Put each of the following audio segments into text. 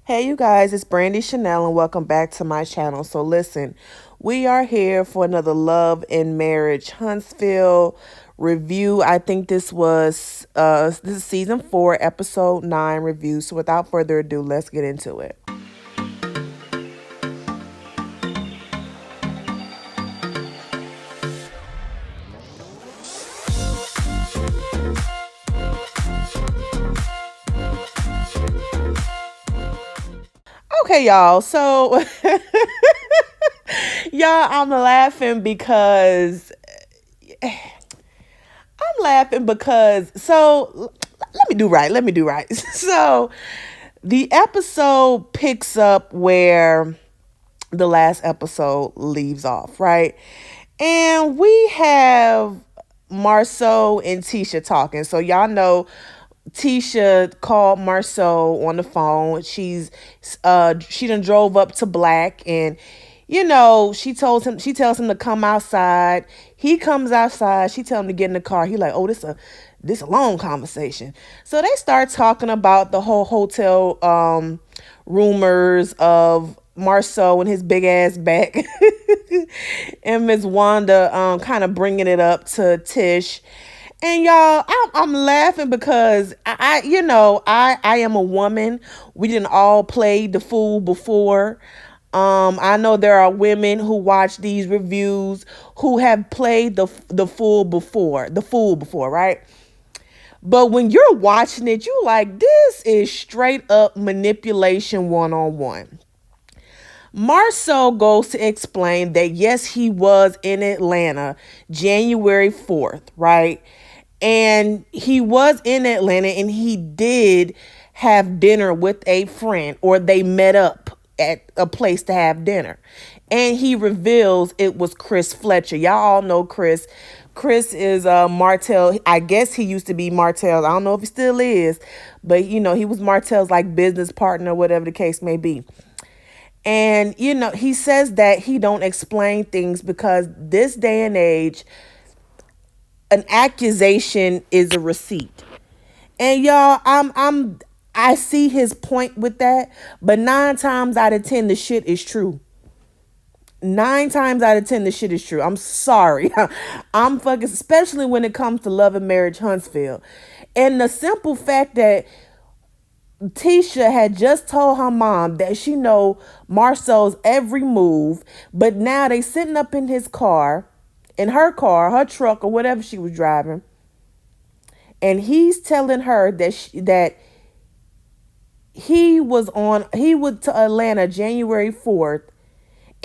Hey, you guys, it's Brandy Chanel, and welcome back to my channel. So, listen, we are here for another Love and Marriage Huntsville review. I think this is season 4, episode 9 review. So, without further ado, let's get into it. Okay, y'all. So, y'all, I'm laughing because let me do right. Let me do right. So the episode picks up where the last episode leaves off, right? And we have Marceau and Tisha talking. So y'all know Tisha called Marceau on the phone. She done drove up to Black, and she tells him to come outside. He comes outside. She tells him to get in the car. He like, oh, this a long conversation. So they start talking about the whole hotel rumors of Marceau and his big ass back, and Miss Wanda kind of bringing it up to Tish. And y'all, I'm laughing because I am a woman. We didn't all play the fool before. I know there are women who watch these reviews who have played the fool before, right? But when you're watching it, you like, this is straight up manipulation 101. Marceau goes to explain that yes, he was in Atlanta January 4th, right? And he was in Atlanta and he did have dinner with a friend, or they met up at a place to have dinner. And he reveals it was Chris Fletcher. Y'all all know Chris. Chris is Martell. I guess he used to be Martell's. I don't know if he still is, but he was Martell's like business partner, whatever the case may be. And he says that he don't explain things because this day and age, an accusation is a receipt. And y'all, I see his point with that, but 9 times out of 10 the shit is true. 9 times out of 10 the shit is true. I'm sorry. I'm fucking, especially when it comes to Love and Marriage Huntsville. And the simple fact that Tisha had just told her mom that she know Marceau's every move, but now they sitting up in his car, her truck, or whatever she was driving, and he's telling her that he went to Atlanta January 4th,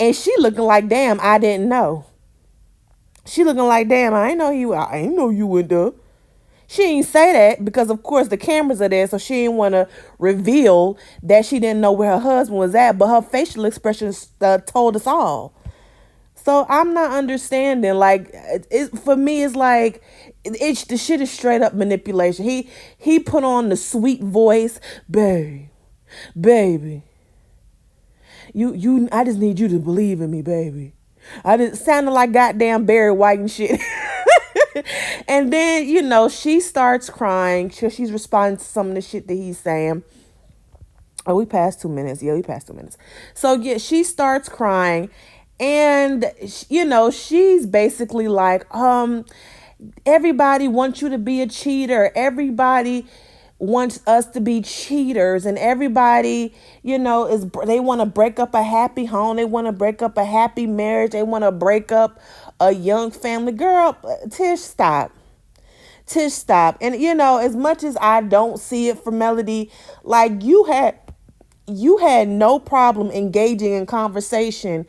and she looking like, damn, I didn't know. She looking like, damn, I ain't know you went there. She didn't say that because, of course, the cameras are there, so she didn't want to reveal that she didn't know where her husband was at, but her facial expressions told us all. So I'm not understanding. Like, for me, it's like the shit is straight up manipulation. He put on the sweet voice, baby. I just need you to believe in me, baby. I just sounded like goddamn Barry White and shit. And then, she starts crying. She's responding to some of the shit that he's saying. Oh, we passed 2 minutes. Yeah, we passed 2 minutes. So, yeah, she starts crying. And, she's basically like, everybody wants you to be a cheater. Everybody wants us to be cheaters, and everybody, they want to break up a happy home. They want to break up a happy marriage. They want to break up a young family. Girl, Tish, stop. And as much as I don't see it for Melody, like you had no problem engaging in conversation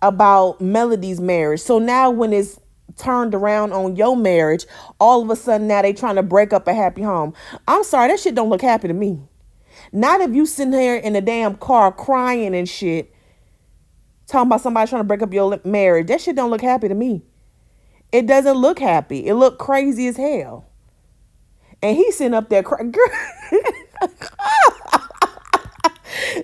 about Melody's marriage. So now when it's turned around on your marriage, all of a sudden now they trying to break up a happy home. I'm sorry, that shit don't look happy to me. Not if you sitting here in the damn car crying and shit, talking about somebody trying to break up your marriage. That shit don't look happy to me. It doesn't look happy. It look crazy as hell. And he's sitting up there crying.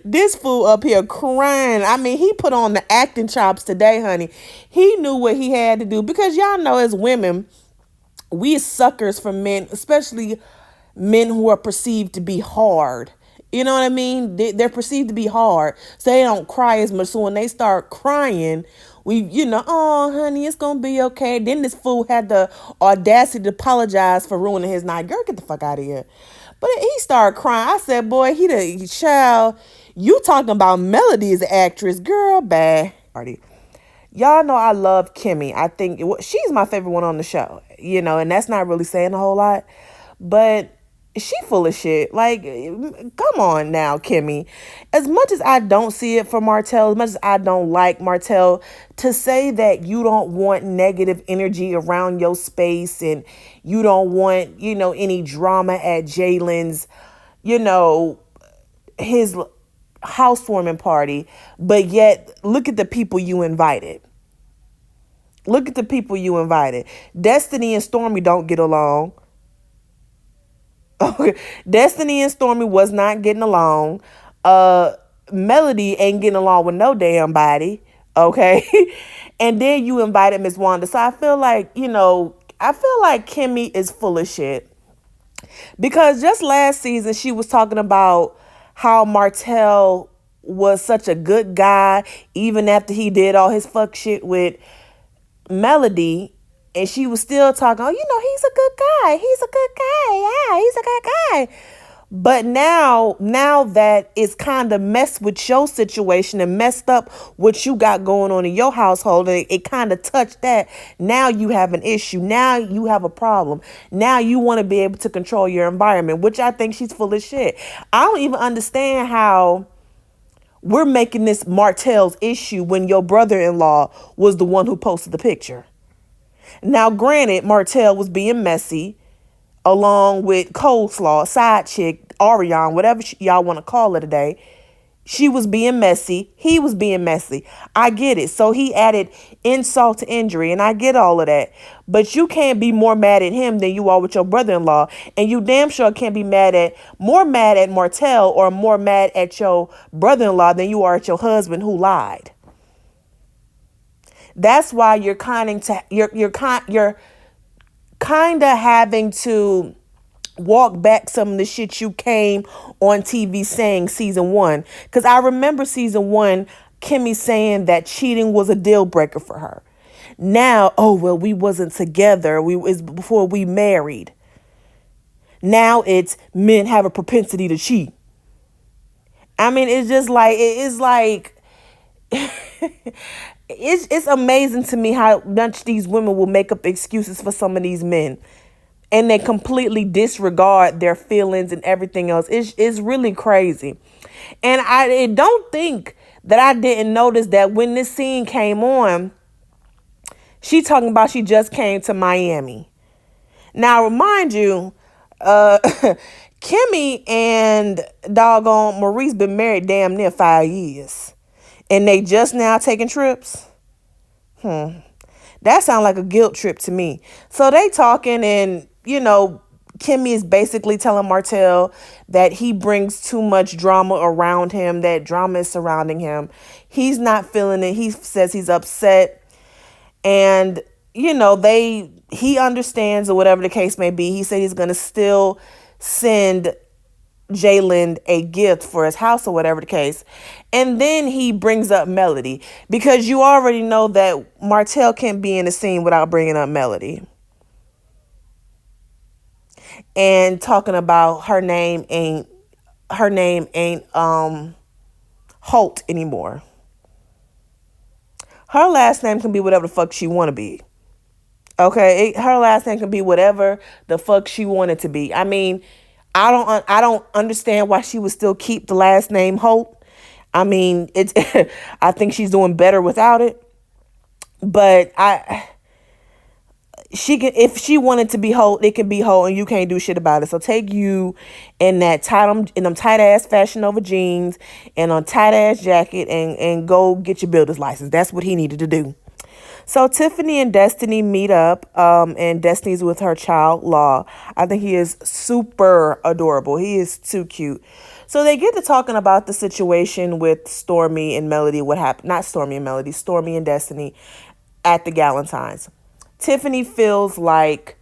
This fool up here crying. I mean, he put on the acting chops today, honey. He knew what he had to do, because y'all know as women, we suckers for men, especially men who are perceived to be hard. You know what I mean? They're perceived to be hard, so they don't cry as much. So when they start crying, oh, honey, it's gonna be okay. Then this fool had the audacity to apologize for ruining his night. Girl, get the fuck out of here. But he started crying. I said, boy, child, you talking about Melody as an actress. Girl, bad. Party. Y'all know I love Kimmy. I think she's my favorite one on the show, and that's not really saying a whole lot, but she full of shit. Like, come on now, Kimmy. As much as I don't see it for Martell, as much as I don't like Martell, to say that you don't want negative energy around your space and you don't want, any drama at Jalen's, his housewarming party, but yet look at the people you invited. Look at the people you invited. Destiny and Stormy don't get along. Okay. Destiny and Stormy was not getting along. Melody ain't getting along with no damn body. Okay. And then you invited Miss Wanda. So I feel like, Kimmy is full of shit. Because just last season, she was talking about how Martell was such a good guy, even after he did all his fuck shit with Melody. And she was still talking, he's a good guy. He's a good guy. Yeah, he's a good guy. But now that it's kind of messed with your situation and messed up what you got going on in your household, and it kind of touched that. Now you have an issue. Now you have a problem. Now you want to be able to control your environment, which I think she's full of shit. I don't even understand how we're making this Martell's issue when your brother-in-law was the one who posted the picture. Now, granted, Martell was being messy along with Coleslaw, side chick, Ariane, whatever y'all want to call her today. She was being messy. He was being messy. I get it. So he added insult to injury, and I get all of that. But you can't be more mad at him than you are with your brother-in-law. And you damn sure can't be more mad at Martell or more mad at your brother-in-law than you are at your husband who lied. That's why you're kind of having to walk back some of the shit you came on TV saying season 1. Because I remember season 1, Kimmy saying that cheating was a deal breaker for her. Now, we wasn't together. It's before we married. Now it's men have a propensity to cheat. I mean, it's just like, it's like... It's amazing to me how much these women will make up excuses for some of these men, and they completely disregard their feelings and everything else. It's really crazy. And I don't think that I didn't notice that when this scene came on, she talking about she just came to Miami. Now, remind you, Kimmy and doggone Maurice been married damn near 5 years. And they just now taking trips? That sounds like a guilt trip to me. So they talking and, Kimmy is basically telling Martell that he brings too much drama around him, that drama is surrounding him. He's not feeling it. He says he's upset. And, he understands or whatever the case may be. He said he's going to still send Jalen a gift for his house or whatever the case. And then he brings up Melody, because you already know that Martell can't be in the scene without bringing up Melody and talking about her name ain't Holt anymore. Her last name can be whatever the fuck she want to be. Okay, her last name can be whatever the fuck she wanted to be. I mean, I don't understand why she would still keep the last name Holt. I mean, it's I think she's doing better without it. But she can, if she wanted to be Holt, it can be Holt, and you can't do shit about it. So take you in them tight ass Fashion Nova jeans and a tight ass jacket and go get your builder's license. That's what he needed to do. So Tiffany and Destiny meet up, and Destiny's with her child, Law. I think he is super adorable. He is too cute. So they get to talking about the situation with Stormy and Melody, what happened, not Stormy and Melody, Stormy and Destiny at the Galentines. Tiffany feels like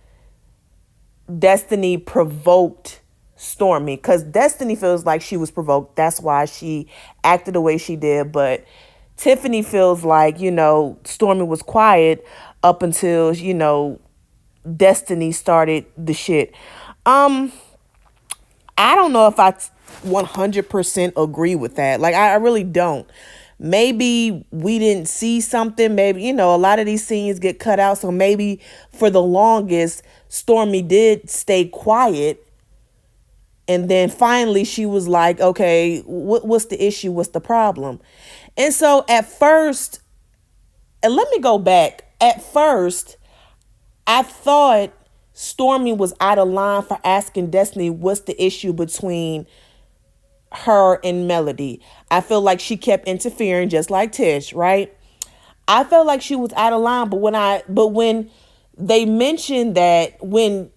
Destiny provoked Stormy, because Destiny feels like she was provoked. That's why she acted the way she did. But Tiffany feels like, Stormy was quiet up until, Destiny started the shit. Um, I don't know if I 100% agree with that. Like, I really don't. Maybe we didn't see something. Maybe, a lot of these scenes get cut out. So maybe for the longest, Stormy did stay quiet. And then finally she was like, okay, what's the issue? What's the problem? And so at first, and let me go back. At first, I thought Stormy was out of line for asking Destiny what's the issue between her and Melody. I feel like she kept interfering just like Tish, right? I felt like she was out of line, but when they mentioned that when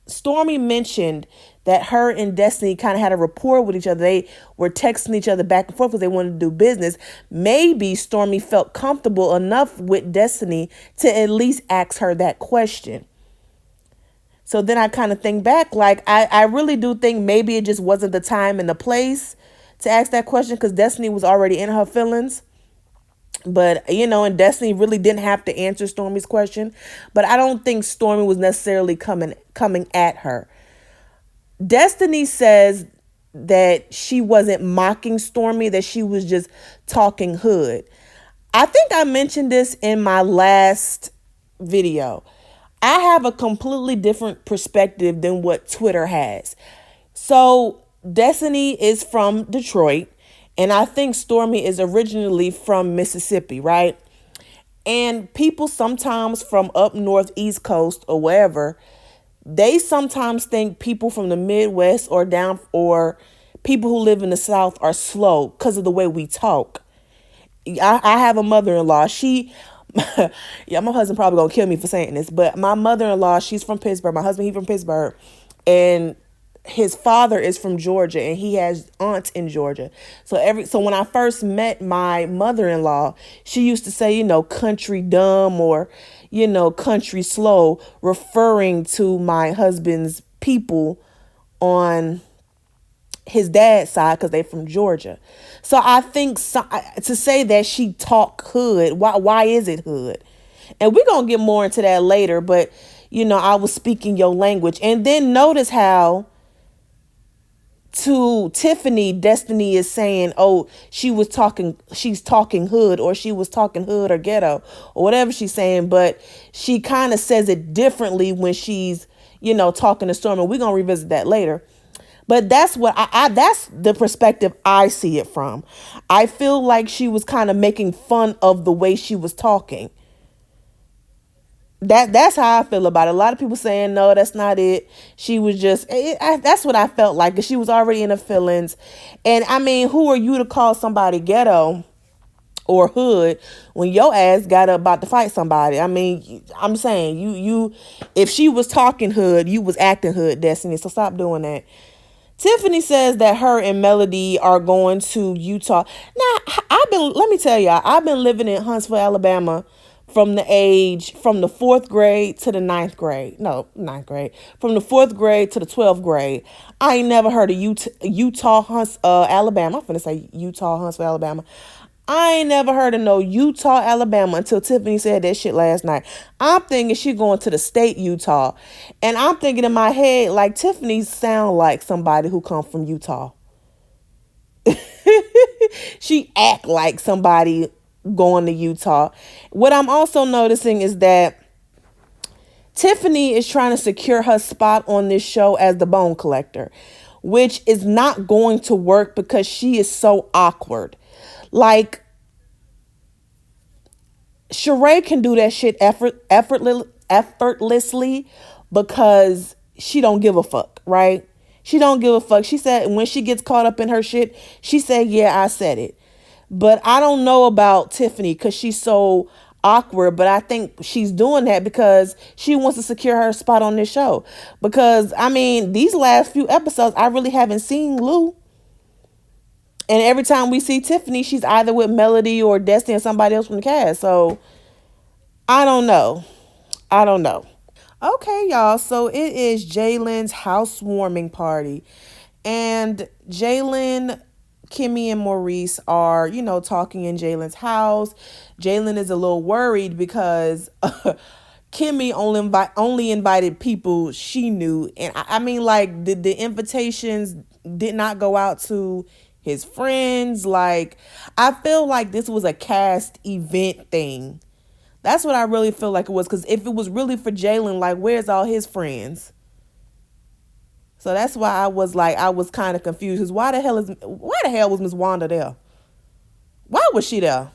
Stormy mentioned that her and Destiny kind of had a rapport with each other. They were texting each other back and forth because they wanted to do business. Maybe Stormy felt comfortable enough with Destiny to at least ask her that question. So then I kind of think back, like, I really do think maybe it just wasn't the time and the place to ask that question because Destiny was already in her feelings. But, and Destiny really didn't have to answer Stormy's question. But I don't think Stormy was necessarily coming at her. Destiny says that she wasn't mocking Stormy, that she was just talking hood. I think I mentioned this in my last video. I have a completely different perspective than what Twitter has. So Destiny is from Detroit, and I think Stormy is originally from Mississippi, right? And people sometimes from up north, East Coast, or wherever, they sometimes think people from the Midwest or people who live in the South are slow because of the way we talk. I have a mother-in-law. Yeah, my husband probably gonna kill me for saying this, but my mother-in-law, she's from Pittsburgh. My husband, he's from Pittsburgh, and his father is from Georgia, and he has aunts in Georgia. So when I first met my mother-in-law, she used to say, country dumb or, country slow, referring to my husband's people on his dad's side because they're from Georgia. So I think to say that she talk hood, why is it hood? And we're going to get more into that later, but, I was speaking your language. And then notice how to Tiffany, Destiny is saying, oh, she's talking hood, or she was talking hood or ghetto or whatever she's saying. But she kind of says it differently when she's, talking to Storm. And we're going to revisit that later. But that's what that's the perspective I see it from. I feel like she was kind of making fun of the way she was talking. That's how I feel about it. A lot of people saying, no, that's not it. She was just, that's what I felt like. 'Cause she was already in her feelings. And I mean, who are you to call somebody ghetto or hood when your ass got up about to fight somebody? I mean, I'm saying you, if she was talking hood, you was acting hood, Destiny. So stop doing that. Tiffany says that her and Melody are going to Utah. Now, let me tell y'all, I've been living in Huntsville, Alabama from the fourth grade to the ninth grade. No, ninth grade. From the fourth grade to the 12th grade. I ain't never heard of Alabama. I'm finna say Utah, Huntsville, Alabama. I ain't never heard of no Utah, Alabama until Tiffany said that shit last night. I'm thinking she going to the state Utah. And I'm thinking in my head, like, Tiffany sound like somebody who come from Utah. She act like somebody going to Utah. What I'm also noticing is that Tiffany is trying to secure her spot on this show as the bone collector, which is not going to work because she is so awkward. Like, Sheree can do that shit effortlessly because she don't give a fuck, right? She don't give a fuck. She said when she gets caught up in her shit, she said, yeah, I said it. But I don't know about Tiffany because she's so awkward, but I think she's doing that because she wants to secure her spot on this show. Because, I mean, these last few episodes, I really haven't seen Lou. And every time we see Tiffany, she's either with Melody or Destiny or somebody else from the cast. So I don't know. Okay, y'all. So it is Jalen's housewarming party. And Jalen, Kimmy, and Maurice are, talking in Jalen's house. Jalen is a little worried because Kimmy only invited people she knew. And I mean, like, the invitations did not go out to his friends. Like, I feel like this was a cast event thing. That's what I really feel like it was. Because if it was really for Jalen, like, where's all his friends? So that's why I was kind of confused. Cause why the hell was Miss Wanda there? Why was she there?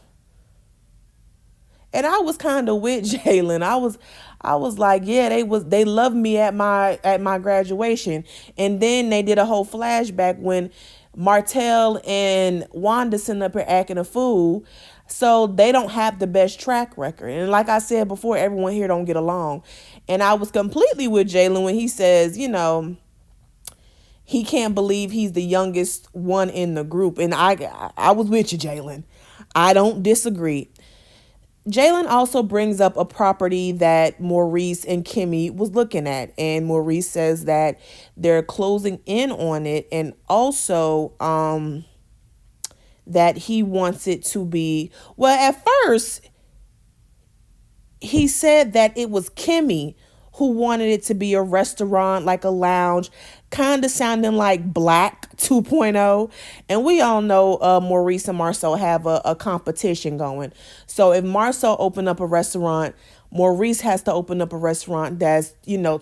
And I was kind of with Jalen. I was like, yeah, they loved me at my graduation, and then they did a whole flashback when Martell and Wanda sitting up here acting a fool. So they don't have the best track record, and like I said before, everyone here don't get along. And I was completely with Jalen when he says, he can't believe he's the youngest one in the group, and I was with you, Jalen. I don't disagree. Jalen also brings up a property that Maurice and Kimmy was looking at, and Maurice says that they're closing in on it, and also that he wants it to be. Well, at first he said that it was Kimmy who wanted it to be a restaurant, like a lounge, kind of sounding like Black 2.0. And we all know Maurice and Marceau have a competition going. So if Marceau opened up a restaurant, Maurice has to open up a restaurant that's,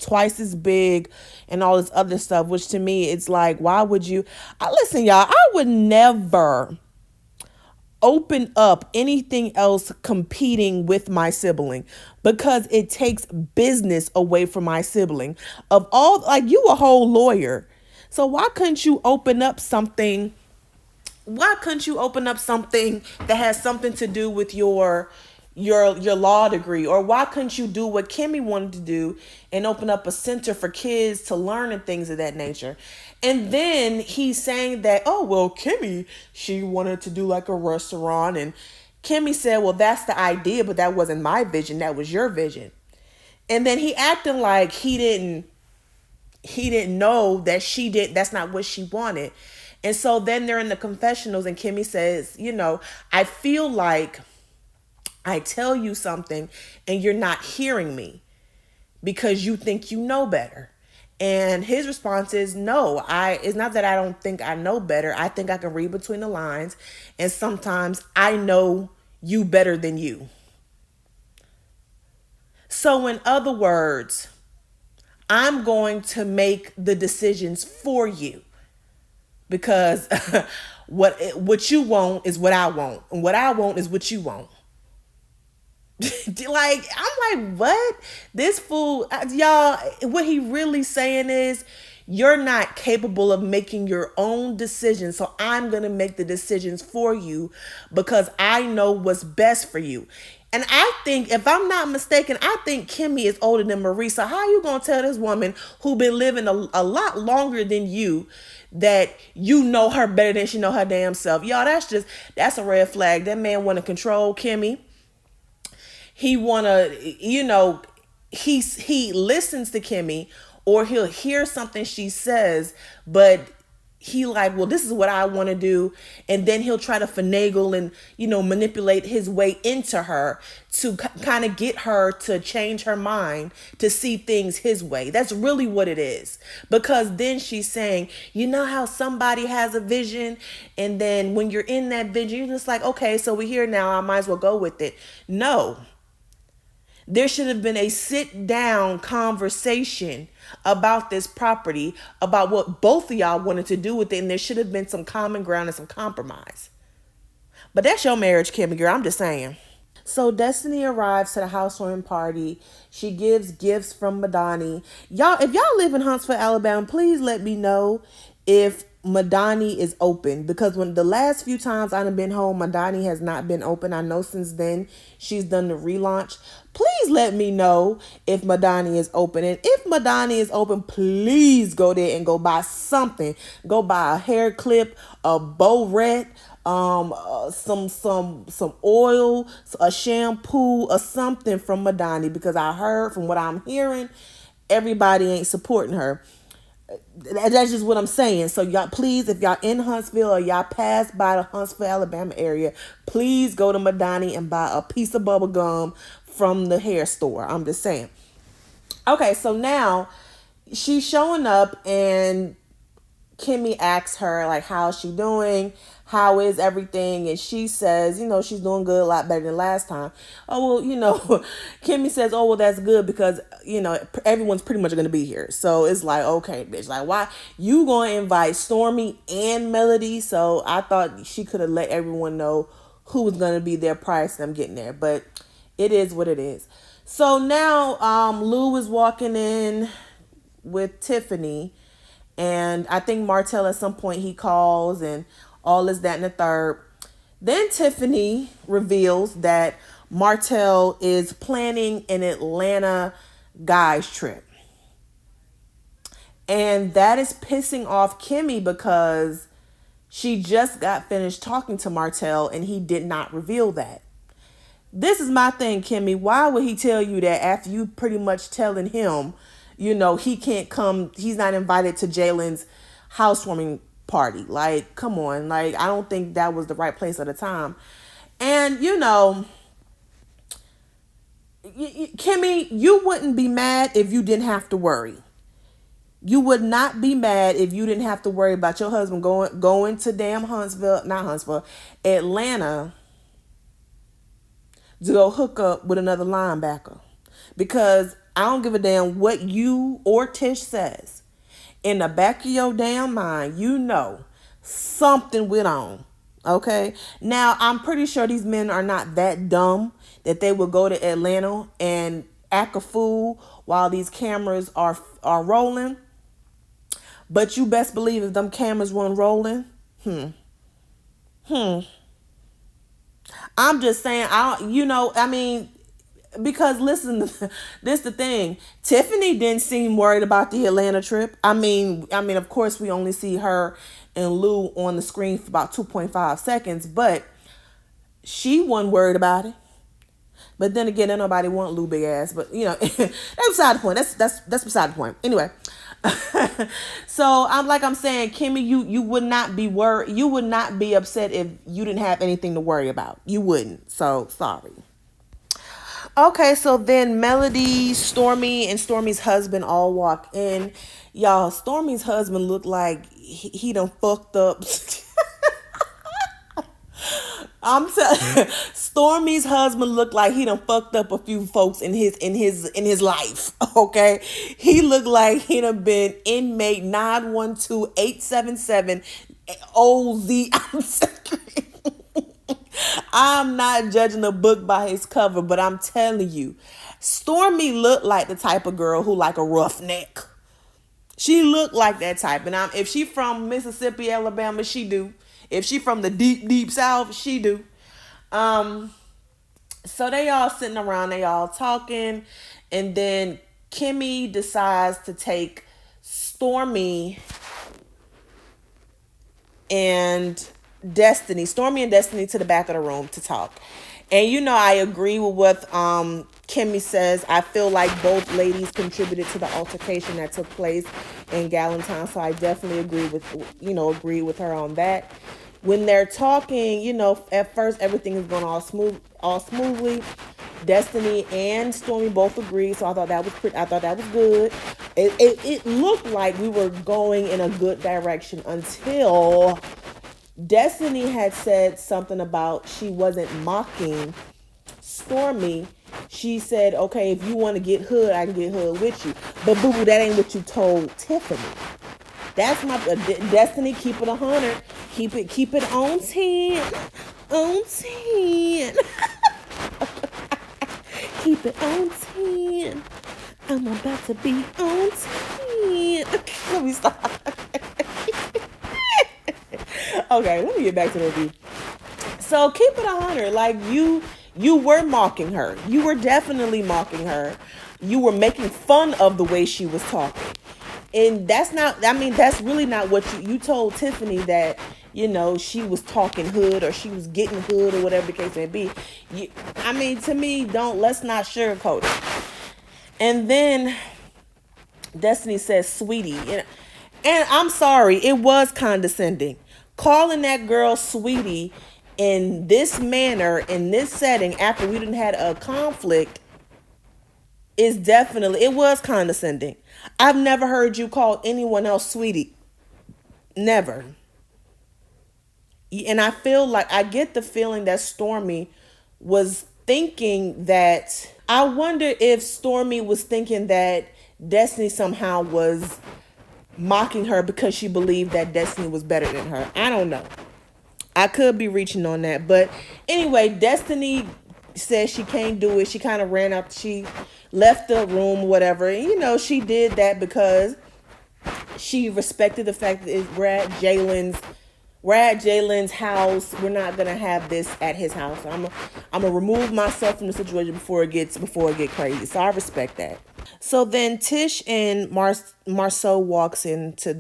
twice as big and all this other stuff, which to me, it's like, why would you? Listen, y'all, I would never open up anything else competing with my sibling because it takes business away from my sibling. Of all, like, you a whole lawyer, so why couldn't you open up something? Why couldn't you open up something that has something to do with your law degree? Or why couldn't you do what Kimmy wanted to do and open up a center for kids to learn and things of that nature? And then he's saying that, oh, well, Kimmy, she wanted to do like a restaurant. And Kimmy said, well, that's the idea, but that wasn't my vision. That was your vision. And then he acting like he didn't know that that's not what she wanted. And so then they're in the confessionals and Kimmy says, I feel like I tell you something and you're not hearing me because you think you know better. And his response is, no, it's not that I don't think I know better. I think I can read between the lines. And sometimes I know you better than you. So in other words, I'm going to make the decisions for you because what you want is what I want. And what I want is what you want. Like, I'm like, what? This fool, y'all, what he really saying is, you're not capable of making your own decisions. So I'm going to make the decisions for you because I know what's best for you. And I think, if I'm not mistaken, I think Kimmy is older than Maurice. So how are you going to tell this woman who been living a lot longer than you that you know her better than she know her damn self? Y'all, that's a red flag. That man want to control Kimmy. He wanna, he listens to Kimmy, or he'll hear something she says, but he like, well, this is what I want to do, and then he'll try to finagle and manipulate his way into her to kind of get her to change her mind to see things his way. That's really what it is, because then she's saying, how somebody has a vision, and then when you're in that vision, you're just like, okay, so we're here now, I might as well go with it. No. There should have been a sit down conversation about this property, about what both of y'all wanted to do with it, and there should have been some common ground and some compromise. But that's your marriage, Kimmy girl. I'm just saying. So Destiny arrives to the housewarming party. She gives gifts from Madani. Y'all, if y'all live in Huntsville, Alabama, please let me know if Madani is open, because when the last few times I've been home, Madani has not been open. I know since then she's done the relaunch. Please let me know if Madani is open. And if Madani is open, please go there and go buy something. Go buy a hair clip, a bow some oil, a shampoo, or something from Madani, because I heard from what I'm hearing, everybody ain't supporting her. That's just what I'm saying. So y'all, please, if y'all in Huntsville or y'all pass by the Huntsville, Alabama area, please go to Madani and buy a piece of bubble gum from the hair store. I'm just saying. Okay, so now she's showing up, and Kimmy asks her, like, how's she doing? How is everything? And she says, she's doing good, a lot better than last time. Oh, well, Kimmy says, oh, well, that's good, because, everyone's pretty much going to be here. So it's like, okay, bitch, like, why? You going to invite Stormy and Melody? So I thought she could have let everyone know who was going to be there prior to them getting there. But it is what it is. So now Lou is walking in with Tiffany. And I think Martell at some point he calls, and all this, that, and the third. Then Tiffany reveals that Martell is planning an Atlanta guys trip. And that is pissing off Kimmy, because she just got finished talking to Martell and he did not reveal that. This is my thing, Kimmy. Why would he tell you that after you pretty much telling him, he can't come, he's not invited to Jalen's housewarming party? Like, come on. Like, I don't think that was the right place at the time. And, Kimmy, you wouldn't be mad if you didn't have to worry. You would not be mad if you didn't have to worry about your husband going to damn Atlanta, to go hook up with another linebacker. Because I don't give a damn what you or Tish says. In the back of your damn mind, something went on. Okay? Now, I'm pretty sure these men are not that dumb that they will go to Atlanta and act a fool while these cameras are rolling. But you best believe if them cameras weren't rolling, I'm just saying, because listen, this the thing. Tiffany didn't seem worried about the Atlanta trip. I mean, of course, we only see her and Lou on the screen for about 2.5 seconds, but she wasn't worried about it. But then again, nobody want Lou big ass. But that's beside the point. That's beside the point. Anyway, so I'm saying, Kimmy, you would not be worried. You would not be upset if you didn't have anything to worry about. You wouldn't. So sorry. Okay, so then Melody, Stormy, and Stormy's husband all walk in. Y'all, Stormy's husband looked like he done fucked up. Stormy's husband looked like he done fucked up a few folks in his life. Okay, he looked like he done been inmate 912877 OZ. I'm not judging a book by his cover, but I'm telling you, Stormy looked like the type of girl who like a roughneck. She looked like that type. And if she from Mississippi, Alabama, she do. If she from the deep, deep South, she do. So they all sitting around, they all talking. And then Kimmy decides to take Stormy and Destiny to the back of the room to talk. And I agree with what Kimmy says. I feel like both ladies contributed to the altercation that took place in Galentine. So I definitely agree with her on that. When they're talking, at first everything is going all smoothly. Destiny and Stormy both agree, so I thought that was good. It looked like we were going in a good direction until Destiny had said something about she wasn't mocking Stormy. She said, okay, if you want to get hood, I can get hood with you. But boo-boo, that ain't what you told Tiffany. That's my Destiny. Keep it 100. Keep it on 10. On 10. Keep it on 10. I'm about to be on 10. Let me stop. Okay, let me get back to the review. So keep it 100. Like you were mocking her. You were definitely mocking her. You were making fun of the way she was talking. And that's not, I mean, that's really not what you told Tiffany that, she was talking hood or she was getting hood or whatever the case may be. I mean, to me, let's not sugarcoat it. And then Destiny says, sweetie. And I'm sorry, it was condescending. Calling that girl sweetie in this manner, in this setting, after we didn't had a conflict, it was condescending. I've never heard you call anyone else sweetie. Never. And I feel like, I get the feeling that Stormy was thinking that, I wonder if Stormy was thinking that Destiny somehow was mocking her because she believed that Destiny was better than her. I don't know. I could be reaching on that. But anyway, Destiny says she can't do it. She kind of ran up. She left the room, whatever. And, she did that because she respected the fact that we're at Jalen's house. We're not gonna have this at his house. I'm gonna remove myself from the situation before it get crazy. So I respect that. So then Tish and Marceau walks into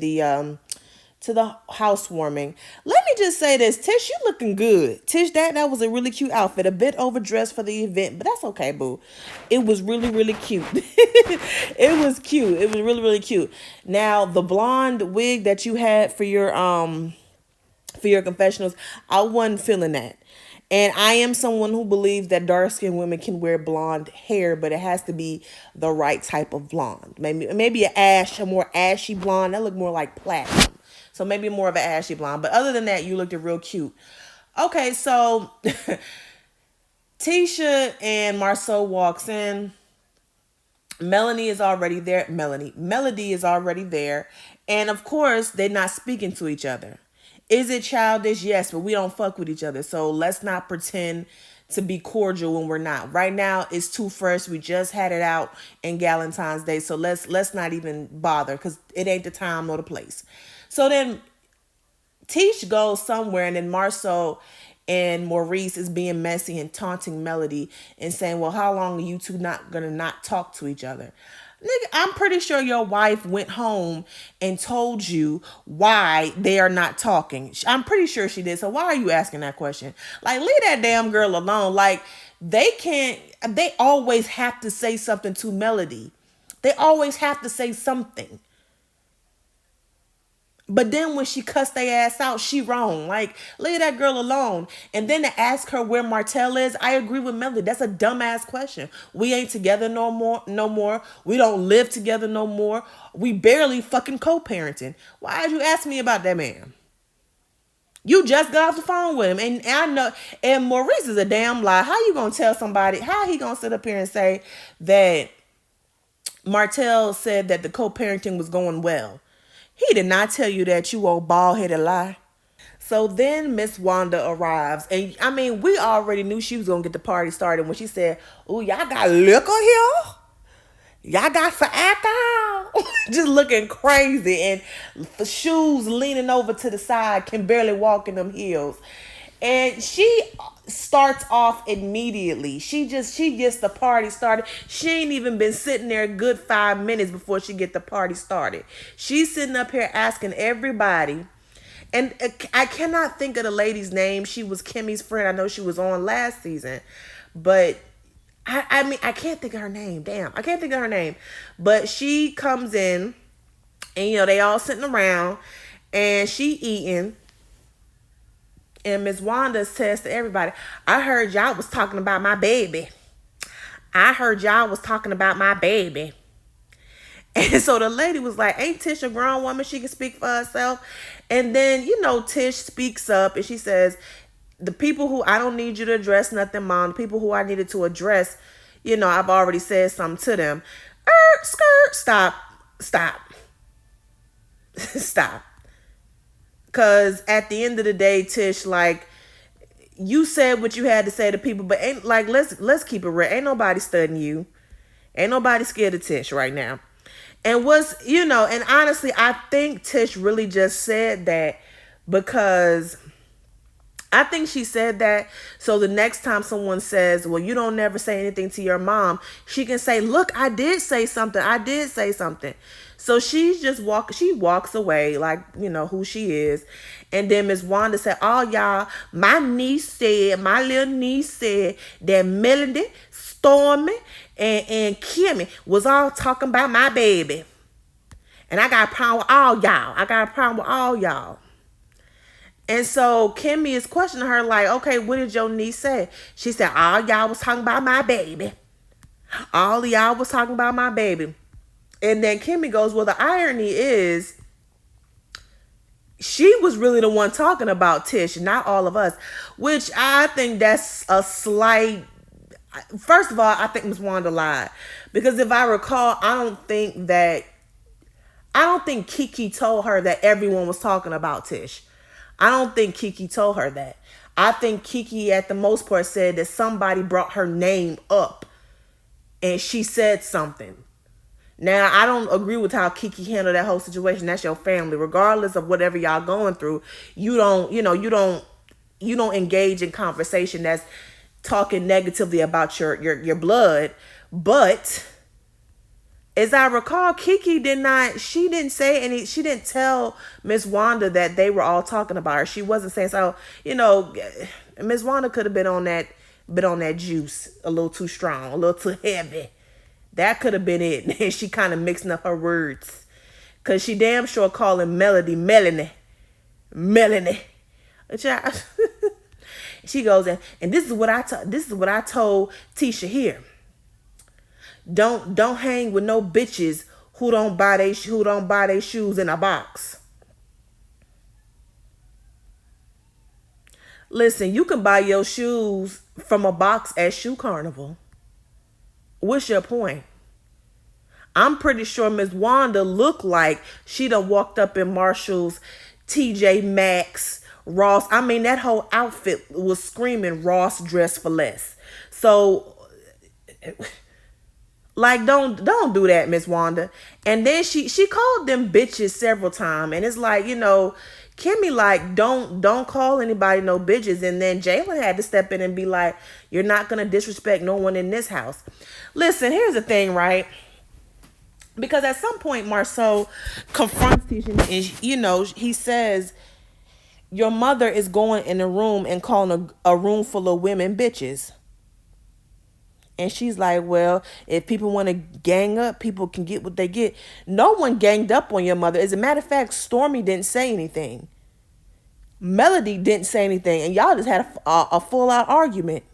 to the housewarming. Let me just say this, Tish, you looking good. Tish, that was a really cute outfit, a bit overdressed for the event, but that's okay, boo. It was really, really cute. It was cute. It was really, really cute. Now, the blonde wig that you had for your confessionals, I wasn't feeling that. And I am someone who believes that dark-skinned women can wear blonde hair, but it has to be the right type of blonde. Maybe a more ashy blonde. That look more like platinum. So maybe more of an ashy blonde. But other than that, you looked real cute. Okay, so Tisha and Marceau walks in. Melody is already there. Melody is already there. And of course, they're not speaking to each other. Is it childish? Yes, but we don't fuck with each other. So let's not pretend to be cordial when we're not. Right now, it's 2-1. We just had it out in Valentine's Day. So let's not even bother because it ain't the time nor the place. So then Tish goes somewhere, and then Marceau and Maurice is being messy and taunting Melody and saying, well, how long are you two not gonna not talk to each other? Nigga, I'm pretty sure your wife went home and told you why they are not talking. I'm pretty sure she did. So why are you asking that question? Like, leave that damn girl alone. Like, they always have to say something to Melody. They always have to say something. But then when she cussed their ass out, she wrong. Like, leave that girl alone. And then to ask her where Martell is, I agree with Melody. That's a dumbass question. We ain't together no more. We don't live together no more. We barely fucking co-parenting. Why'd you ask me about that man? You just got off the phone with him. And I know, and Maurice is a damn lie. How you gonna tell somebody, how he gonna sit up here and say that Martell said that the co-parenting was going well? He did not tell you that, you old bald-headed lie. So then Miss Wanda arrives. And, I mean, we already knew she was going to get the party started when she said, "Ooh, y'all got liquor here? Y'all got some alcohol?" Just looking crazy. And the shoes leaning over to the side, can barely walk in them heels. And she starts off immediately. She gets the party started. She ain't even been sitting there a good 5 minutes before she get the party started. She's sitting up here asking everybody. And I cannot think of the lady's name. She was Kimmy's friend. I know she was on last season. But I mean, I can't think of her name. Damn, I can't think of her name. But she comes in and, they all sitting around and she eating. And Miss Wanda says to everybody, "I heard y'all was talking about my baby. I heard y'all was talking about my baby." And so the lady was like, "Ain't Tish a grown woman? She can speak for herself." And then, Tish speaks up and she says, "The people who I don't need you to address nothing, Mom. The people who I needed to address, I've already said something to them." Skirt, stop. Stop. Because at the end of the day, Tish, like, you said what you had to say to people, but ain't like, let's keep it real. Ain't nobody studying you. Ain't nobody scared of Tish right now. And and honestly, I think Tish really just said that because I think she said that so the next time someone says, well, you don't never say anything to your mom, she can say, look, I did say something. I did say something. So she walks away like, who she is. And then Miss Wanda said, oh, y'all, my little niece said that Melody, Stormy, and Kimmy was all talking about my baby. And I got a problem with all y'all. I got a problem with all y'all. And so Kimmy is questioning her like, okay, what did your niece say? She said, all y'all was talking about my baby. All of y'all was talking about my baby. And then Kimmy goes, well, the irony is she was really the one talking about Tish, not all of us, which I think that's a slight. First of all, I think Miss Wanda lied, because if I recall, I don't think Kiki told her that everyone was talking about Tish. I don't think Kiki told her that. I think Kiki, at the most part, said that somebody brought her name up and she said something. Now, I don't agree with how Kiki handled that whole situation. That's your family. Regardless of whatever y'all going through, you don't engage in conversation that's talking negatively about your blood. But as I recall, Kiki didn't tell Miss Wanda that they were all talking about her. She wasn't saying so, Miss Wanda could have been on that juice a little too strong, a little too heavy. That could have been it. And she kind of mixing up her words. Cause she damn sure calling Melody Melanie. She goes, and this is what I told Tisha here. Don't hang with no bitches who don't buy they shoes in a box. Listen, you can buy your shoes from a box at Shoe Carnival. What's your point? I'm pretty sure Miss Wanda looked like she done walked up in Marshall's, TJ Maxx, Ross. I mean, that whole outfit was screaming Ross dress for less. So, like, don't do that, Miss Wanda. And then she called them bitches several times. And it's like, Kimmy, like, don't call anybody no bitches. And then Jayla had to step in and be like, you're not going to disrespect no one in this house. Listen, here's the thing, right? Because at some point, Marceau confronts Tisha and, he says, your mother is going in a room and calling a room full of women bitches. And she's like, well, if people want to gang up, people can get what they get. No one ganged up on your mother. As a matter of fact, Stormy didn't say anything. Melody didn't say anything. And y'all just had a full-out argument.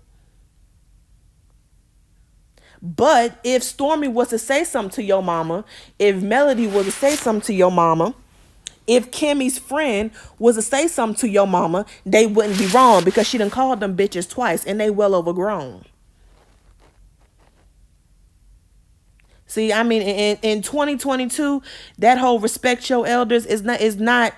But if Stormy was to say something to your mama, if Melody was to say something to your mama, if Kimmy's friend was to say something to your mama, they wouldn't be wrong, because she done called them bitches twice and they well overgrown. See, I mean, in 2022, that whole respect your elders is not,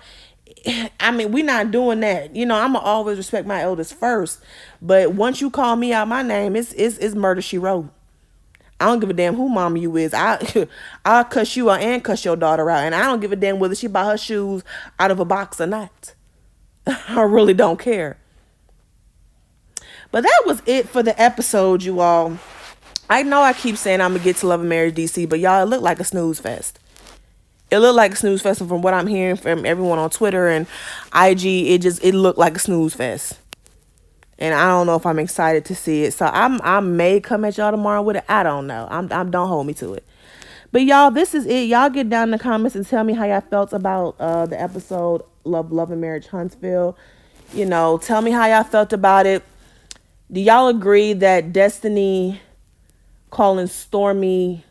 I mean, we're not doing that. I'm going to always respect my elders first. But once you call me out my name, it's murder, she wrote. I don't give a damn who mama you is. I'll cuss you out and cuss your daughter out. And I don't give a damn whether she buy her shoes out of a box or not. I really don't care. But that was it for the episode, you all. I know I keep saying I'm going to get to Love and Marriage DC, but y'all, it looked like a snooze fest. It looked like a snooze fest, and from what I'm hearing from everyone on Twitter and IG, it looked like a snooze fest. And I don't know if I'm excited to see it. So I may come at y'all tomorrow with it. I don't know. Don't hold me to it. But y'all, this is it. Y'all get down in the comments and tell me how y'all felt about the episode Love and Marriage Huntsville. Tell me how y'all felt about it. Do y'all agree that Destiny calling Stormy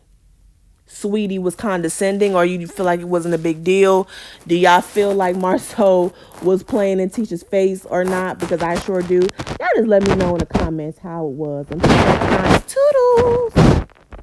Sweetie was condescending, or you feel like it wasn't a big deal? Do y'all feel like Marceau was playing in Tisha's face or not? Because I sure do. Y'all just let me know in the comments how it was. Until next time,